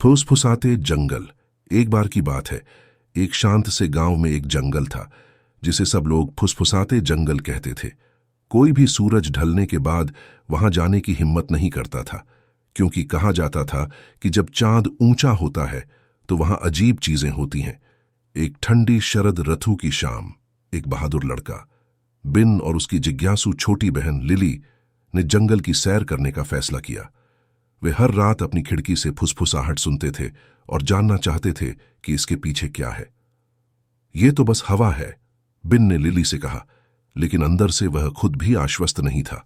फुसफुसाते जंगल। एक बार की बात है, एक शांत से गांव में एक जंगल था जिसे सब लोग फुसफुसाते जंगल कहते थे। कोई भी सूरज ढलने के बाद वहां जाने की हिम्मत नहीं करता था, क्योंकि कहा जाता था कि जब चांद ऊंचा होता है तो वहां अजीब चीजें होती हैं। एक ठंडी शरद ऋतु की शाम, एक बहादुर लड़का बिन और उसकी जिज्ञासु छोटी बहन लिली ने जंगल की सैर करने का फैसला किया। वे हर रात अपनी खिड़की से फुसफुसाहट सुनते थे और जानना चाहते थे कि इसके पीछे क्या है। ये तो बस हवा है, बिन ने लिली से कहा, लेकिन अंदर से वह खुद भी आश्वस्त नहीं था।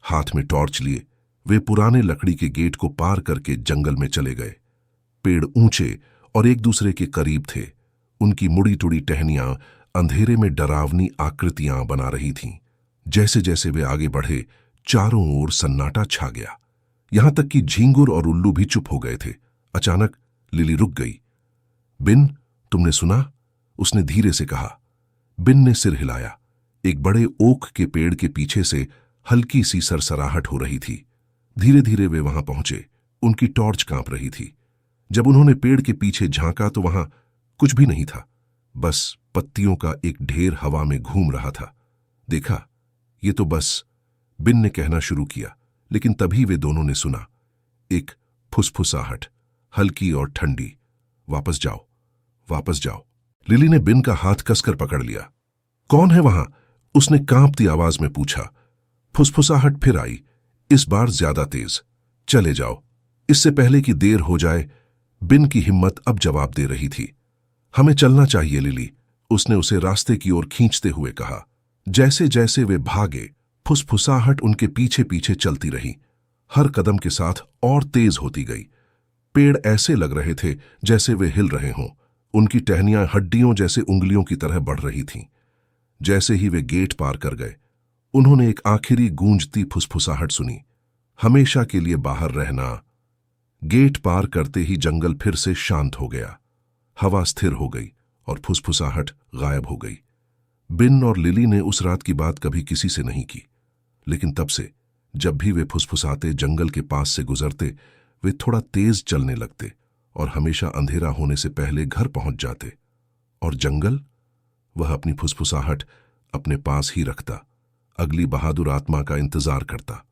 हाथ में टॉर्च लिए वे पुराने लकड़ी के गेट को पार करके जंगल में चले गए। पेड़ ऊंचे और एक दूसरे के करीब थे। उनकी मुड़ी टुड़ी टहनियां अंधेरे में डरावनी आकृतियां बना रही थीं। जैसे जैसे वे आगे बढ़े, चारों ओर सन्नाटा छा गया। यहां तक कि झींगुर और उल्लू भी चुप हो गए थे। अचानक लिली रुक गई। बिन, तुमने सुना? उसने धीरे से कहा। बिन ने सिर हिलाया। एक बड़े ओक के पेड़ के पीछे से हल्की सी सरसराहट हो रही थी। धीरे धीरे वे वहां पहुंचे। उनकी टॉर्च कांप रही थी। जब उन्होंने पेड़ के पीछे झांका तो वहां कुछ भी नहीं था, बस पत्तियों का एक ढेर हवा में घूम रहा था। देखा, ये तो बस, बिन ने कहना शुरू किया, लेकिन तभी वे दोनों ने सुना एक फुसफुसाहट, हल्की और ठंडी। वापस जाओ, वापस जाओ। लिली ने बिन का हाथ कसकर पकड़ लिया। कौन है वहां? उसने कांपती आवाज में पूछा। फुसफुसाहट फिर आई, इस बार ज्यादा तेज। चले जाओ, इससे पहले कि देर हो जाए। बिन की हिम्मत अब जवाब दे रही थी। हमें चलना चाहिए लिली, उसने उसे रास्ते की ओर खींचते हुए कहा। जैसे जैसे वे भागे, फुसफुसाहट उनके पीछे पीछे चलती रही। हर कदम के साथ और तेज होती गई। पेड़ ऐसे लग रहे थे जैसे वे हिल रहे हों। उनकी टहनियां हड्डियों जैसे उंगलियों की तरह बढ़ रही थीं। जैसे ही वे गेट पार कर गए, उन्होंने एक आखिरी गूंजती फुसफुसाहट सुनी। हमेशा के लिए बाहर रहना। गेट पार करते ही जंगल फिर से शांत हो गया। हवा स्थिर हो गई और फुसफुसाहट गायब हो गई। बिन और लिली ने उस रात की बात कभी किसी से नहीं की, लेकिन तब से जब भी वे फुसफुसाते जंगल के पास से गुजरते, वे थोड़ा तेज चलने लगते और हमेशा अंधेरा होने से पहले घर पहुंच जाते। और जंगल, वह अपनी फुसफुसाहट अपने पास ही रखता, अगली बहादुर आत्मा का इंतजार करता।